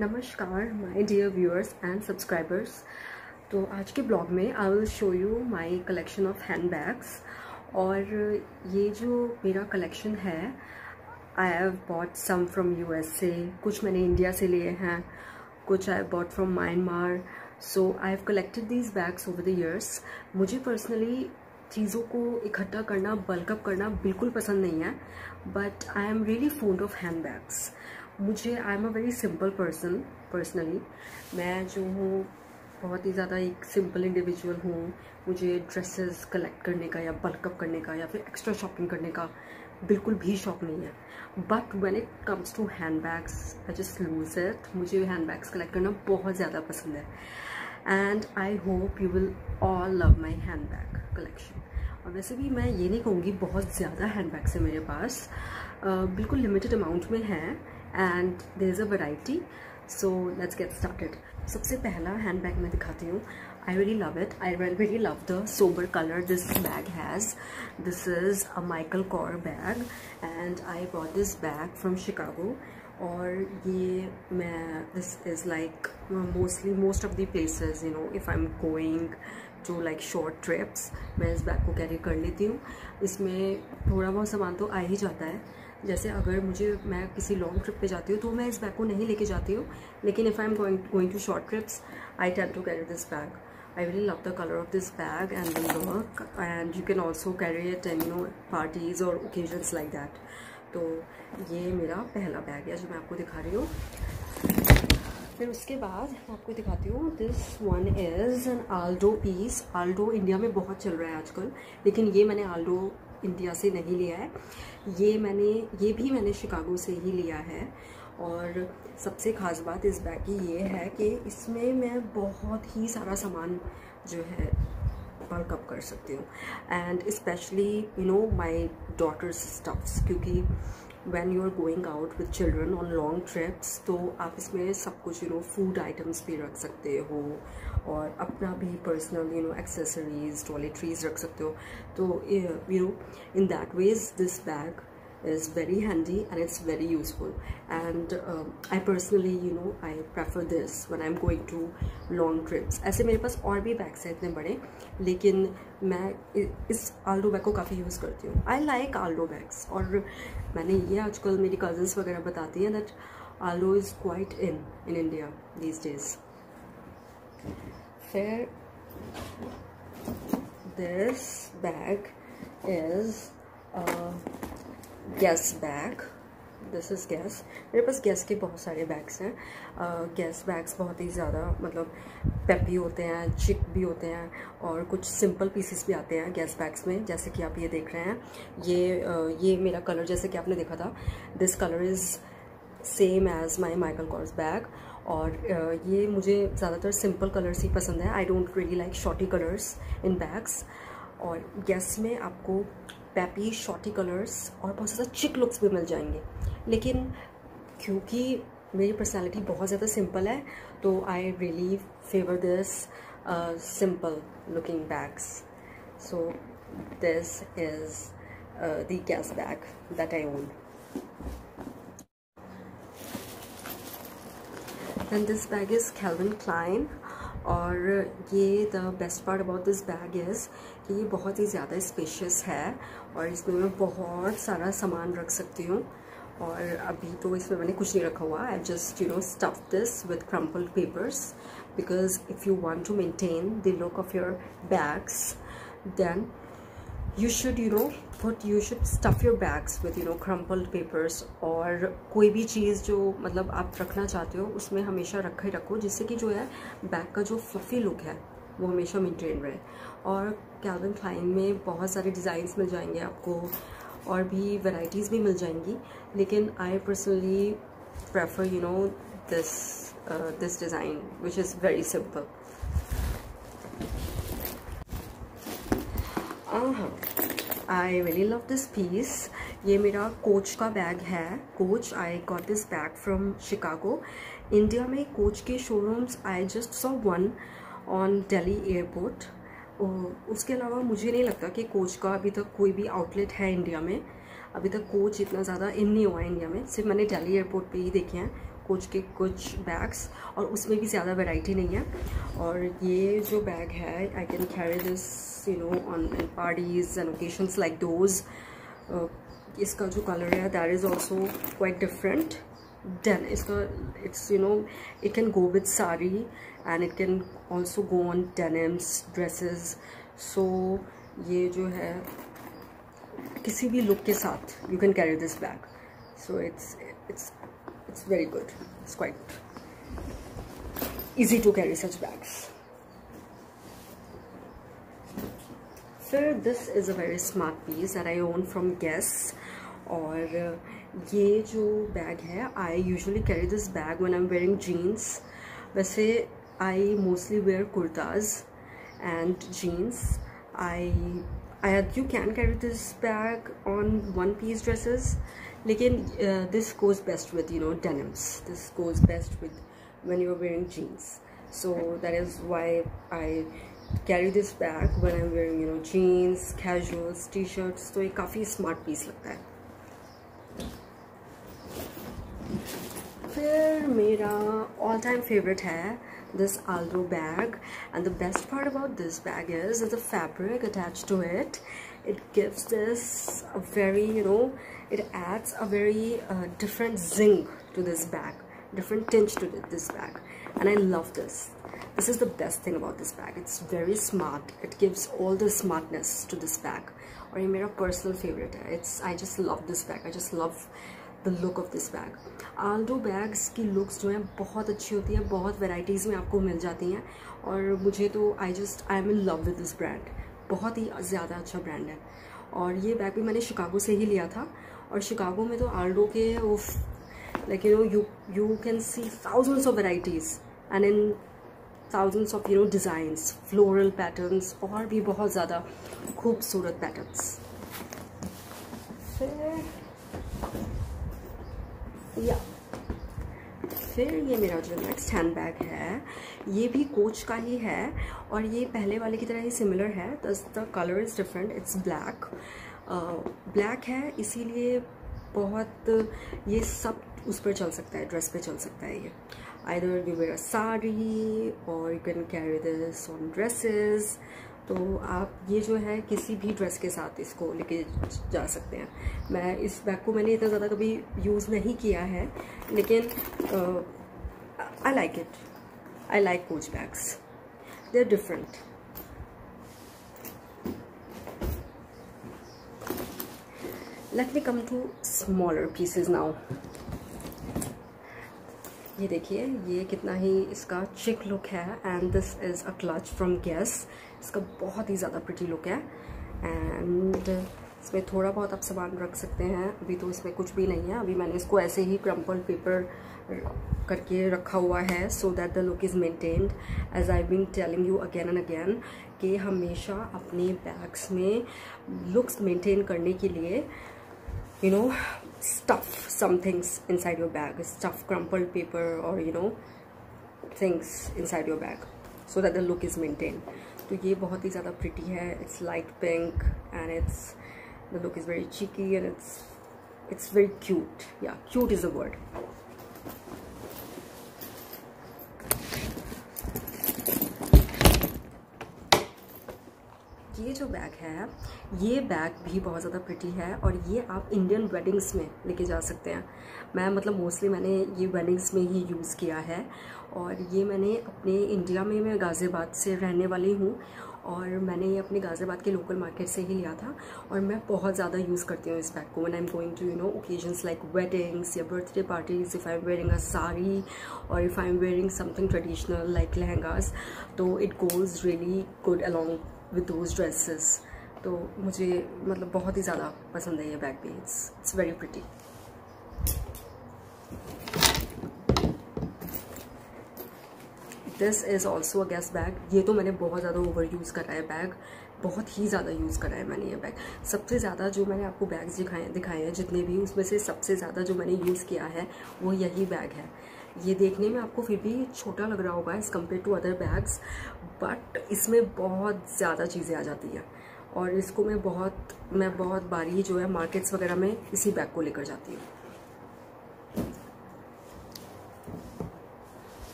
नमस्कार my dear viewers and subscribers. तो आज के ब्लॉग में I will show you my collection of handbags. और ये जो मेरा कलेक्शन है, I have bought some from USA, कुछ मैंने इंडिया से लिए हैं, कुछ I have bought from Myanmar. So I have collected these bags over the years. मुझे पर्सनली चीज़ों को इकट्ठा करना, बल्कअप करना बिल्कुल पसंद नहीं है, but I am really fond of handbags. I am a very simple person personally. मैं जो हूँ बहुत ही ज़्यादा एक सिंपल इंडिविजुअल हूँ। मुझे ड्रेसेस कलेक्ट करने का या बल्कअप करने का या फिर एक्स्ट्रा शॉपिंग करने का बिल्कुल भी शौक नहीं है। But when it comes to handbags I just lose it. मुझे हैंड बैग्स कलेक्ट करना बहुत ज़्यादा पसंद है and I hope you will all love my handbag collection. और वैसे भी मैं ये नहीं कहूँगी बहुत ज़्यादा हैंड बैग्स है मेरे पास, बिल्कुल लिमिटेड अमाउंट में है and there is a variety. So let's get started. सबसे पहला हैंड बैग मैं दिखाती हूँ। I really love it. I really love the sober colour this bag has. This is a Michael Kors bag and I bought this bag from Chicago. और ये मैं this is like most of the places, you know, if I am going to like short trips, मैं इस bag को carry कर लेती हूँ। इसमें थोड़ा बहुत सामान तो आ ही जाता है। जैसे अगर मैं किसी लॉन्ग ट्रिप पे जाती हूँ तो मैं इस बैग को नहीं लेके जाती हूँ, लेकिन if I am going to short trips I tend to carry this bag. I really love the color of this bag and the look, and you can also carry it in, you know, parties or occasions like that. तो ये मेरा पहला bag है जो मैं आपको दिखा रही हूँ। फिर उसके बाद मैं आपको दिखाती हूँ, this one is an Aldo piece. Aldo India में बहुत चल रहा है आजकल, लेकिन ये मैंने आल्डो इंडिया से नहीं लिया है। ये भी मैंने शिकागो से ही लिया है। और सबसे ख़ास बात इस बैग की ये है कि इसमें मैं बहुत ही सारा सामान जो है बल्कअप कर सकती हूँ and specially you know my daughters stuffs, क्योंकि when you are going out with children on long trips तो आप इसमें सब कुछ, यू नो, फूड आइटम्स भी रख सकते हो और अपना भी personal, you know, accessories, toiletries रख सकते हो। तो you know, in that ways this bag is very handy and it's very useful, and I personally, you know, I prefer this when I'm going to long trips. ऐसे मेरे पास और भी bags हैं इतने बड़े, लेकिन मैं इस आल्डो बैग को काफ़ी यूज़ करती हूँ। I like Aldo bags. और मैंने ये आजकल मेरी कज़न्स वगैरह बताती हैं that Aldo is quite in India these days. फिर this bag is gas bag. This is gas. मेरे पास गैस के बहुत सारे बैग्स हैं। गैस बैग्स बहुत ही ज़्यादा मतलब पेपी होते हैं, चिक भी होते हैं, और कुछ सिंपल पीसेस भी आते हैं गैस बैग्स में, जैसे कि आप ये देख रहे हैं। ये मेरा कलर जैसे कि आपने देखा था, this colour is same as my Michael Kors bag. और ये मुझे ज़्यादातर सिंपल कलर्स ही पसंद है। I don't really like shorty colours in bags. और गैस में आपको पैपी शॉर्टी कलर्स और बहुत ज़्यादा चिक लुक्स भी मिल जाएंगे, लेकिन क्योंकि मेरी पर्सनालिटी बहुत ज़्यादा सिंपल है तो I really favour this simple looking bags. So this is the Guess bag that I own. And this bag is Calvin Klein. और ये the best part about this bag is कि ये बहुत ही ज़्यादा स्पेशियस है और इसमें मैं बहुत सारा सामान रख सकती हूँ। और अभी तो इसमें मैंने कुछ नहीं रखा हुआ। I just, you know, stuff this with crumpled papers, because if you want to maintain the look of your bags then you should, you know, you should stuff your bags with, you know, crumpled papers। और कोई भी चीज़ जो मतलब आप रखना चाहते हो उसमें हमेशा रखा ही रखो, जिससे कि जो है बैग का जो फ्लफी लुक है वो हमेशा मेंटेन रहे। और कैल्विन क्लाइन में बहुत सारे डिज़ाइंस मिल जाएंगे आपको और भी वैरायटीज़ भी मिल जाएंगी, लेकिन I personally prefer, you know, this design which is very simple. I really love this piece. ये मेरा कोच का बैग है। Coach, I got this bag from Chicago. India में कोच के showrooms I just saw one on Delhi airport. उसके अलावा मुझे नहीं लगता कि कोच का अभी तक कोई भी आउटलेट है इंडिया में। अभी तक कोच इतना ज़्यादा इन नहीं हुआ है इंडिया में, सिर्फ मैंने दिल्ली एयरपोर्ट पे ही देखे हैं। कोच के कुछ बैग्स, और उसमें भी ज़्यादा वैरायटी नहीं है। और ये जो बैग है, I can carry this you know on parties and occasions like those. इसका जो कलर है that is also quite different than इसका, it's you know it can go with sari and it can also go on denims dresses. So ये जो है किसी भी look के साथ you can carry this bag. So it's very good. It's quite easy to carry such bags. फिर this is a very smart piece that I own from Guess. और ये जो बैग है, I usually carry this bag when I'm wearing jeans. वैसे I mostly wear kurtas and jeans. You can carry this bag on one-piece dresses, लेकिन this goes best with you know denims. This goes best with when you're wearing jeans. So that is why I carry this bag when I'm wearing you know jeans, casuals, t-shirts. तो ये काफ़ी smart piece लगता है। फिर मेरा all time favorite है this Aldo bag, and the best part about this bag is that the fabric attached to it, it gives this a very you know, it adds a very different zing to this bag, different tinge to this bag, and I love this. This is the best thing about this bag. It's very smart. It gives all the smartness to this bag, और ये मेरा personal favorite है। I just love this bag. I just love the look of this bag. Aldo bags की looks जो है बहुत अच्छी होती है, बहुत varieties में आपको मिल जाती हैं, और मुझे तो I am in love with this brand. बहुत ही ज़्यादा अच्छा ब्रांड है। और ये बैग भी मैंने शिकागो से ही लिया था, और शिकागो में तो आल्डो के like you know you can see thousands of varieties and in thousands of you know designs, floral patterns, और भी बहुत ज़्यादा खूबसूरत patterns। फिर ये मेरा जो नेक्स्ट हैंड बैग है, ये भी कोच का ही है, और ये पहले वाले की तरह ही सिमिलर है। The colour is different, it's black है, इसीलिए बहुत ये सब उस पर चल सकता है, ड्रेस पे चल सकता है। ये आइदर यू वेयर अ साड़ी और you can carry this on dresses. तो आप ये जो है किसी भी ड्रेस के साथ इसको लेके जा सकते हैं। मैं इस बैग को मैंने इतना ज़्यादा कभी यूज़ नहीं किया है, लेकिन I like it. I like Coach bags, they are different. Let me come to smaller pieces now. ये देखिए, ये कितना ही इसका चिक लुक है, and this is a clutch from Guess. इसका बहुत ही ज़्यादा प्रिटी लुक है, एंड इसमें थोड़ा बहुत आप सामान रख सकते हैं। अभी तो इसमें कुछ भी नहीं है, अभी मैंने इसको ऐसे ही क्रम्पल पेपर करके रखा हुआ है, so that the look is maintained. As I been telling you again and again कि हमेशा अपने बैग्स में लुक्स मेंटेन करने के लिए you know stuff some things inside your bag, stuff crumpled paper or you know things inside your bag so that the look is maintained. तो ये बहुत ही ज़्यादा pretty है, it's light pink and the look is very cheeky and it's very cute. Yeah, cute is the word. ये जो bag है, ये bag भी बहुत ज़्यादा प्रिटी है, और ये आप इंडियन वेडिंग्स में लेके जा सकते हैं। मैं मतलब मोस्टली मैंने ये वेडिंग्स में ही यूज़ किया है, और ये मैंने अपने इंडिया में, मैं गाज़ियाबाद से रहने वाली हूँ, और मैंने ये अपने गाज़ियाबाद के लोकल मार्केट से ही लिया था, और मैं बहुत ज़्यादा यूज़ करती हूँ इस बैग को when I am going to you know occasions like weddings या birthday parties. If I am wearing a sari और if I am wearing something traditional like lehengas, तो it goes really good along with those dresses. तो मुझे मतलब बहुत ही ज़्यादा पसंद है ये बैग भी। It's very pretty. This is also a Guess bag. ये तो मैंने बहुत ज़्यादा ओवर यूज़ करा है बैग, बहुत ही ज़्यादा यूज़ करा है मैंने ये बैग। सबसे ज़्यादा जो मैंने आपको बैग्स दिखाए हैं जितने भी, उसमें से सबसे ज़्यादा जो मैंने यूज़ किया है वो यही बैग है। ये देखने में आपको फिर भी छोटा लग रहा होगा as compare to other bags, but इसमें बहुत ज़्यादा चीज़ें आ जाती हैं, और इसको मैं बहुत बारी जो है मार्केट्स वगैरह में इसी बैग को लेकर जाती हूँ।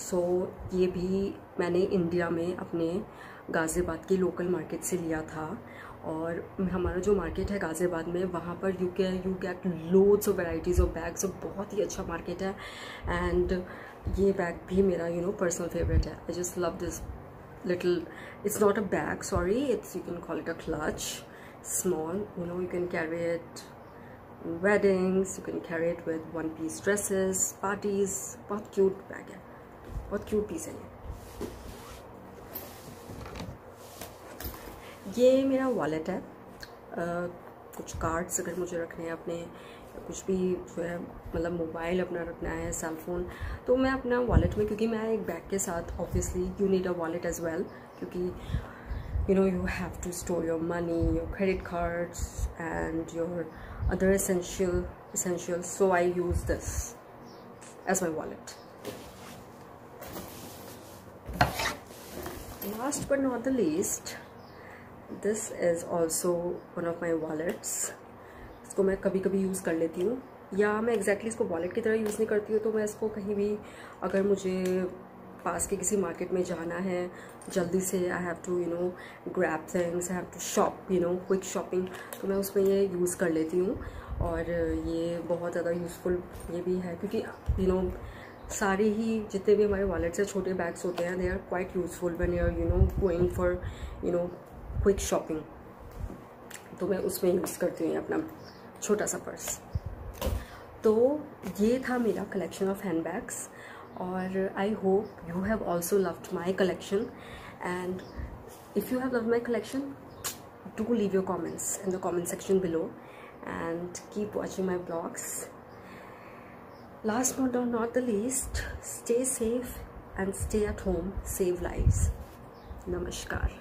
सो ये भी मैंने इंडिया में अपने गाज़ियाबाद की लोकल मार्केट से लिया था। और हमारा जो मार्केट है गाज़ियाबाद में, वहाँ पर you get loads of varieties of bags. बहुत ही अच्छा मार्केट है। एंड ये बैग भी मेरा पर्सनल फेवरेट है। I just love this little, it's not a bag, sorry, it's, you can call it a clutch, small, you can carry it weddings, you can carry it with one piece dresses, parties। बहुत cute bag है, बहुत cute piece है ये मेरा wallet है। कुछ cards अगर मुझे रखने हैं अपने, कुछ भी जो है, मतलब मोबाइल अपना रखना है, सेल फोन, तो मैं अपना वॉलेट में, क्योंकि मैं एक बैग के साथ obviously you need a wallet as well, क्योंकि you have to store your money, your credit cards and your other essentials, so I use this as my wallet. Last but not the least, this is also one of my wallets. इसको मैं कभी कभी use कर लेती हूँ, या मैं exactly इसको वॉलेट की तरह यूज़ नहीं करती हूँ, तो मैं इसको कहीं भी, अगर मुझे पास के किसी मार्केट में जाना है जल्दी से, I have to grab things, I have to shop, quick shopping, तो मैं उसमें ये यूज़ कर लेती हूँ। और ये बहुत ज़्यादा यूज़फुल ये भी है, क्योंकि सारे ही जितने भी हमारे वॉलेट से छोटे बैग्स होते हैं, they are quite useful when you are going for quick shopping. तो मैं उसमें यूज़ करती हूँ अपना छोटा सा पर्स। तो ये था मेरा कलेक्शन ऑफ हैंड बैग्स, और आई hope you have also loved my collection. And if you have loved my collection, do leave your comments in the comment section below and keep watching my blogs. Last but not the least, stay safe and stay at home, save lives. Namaskar.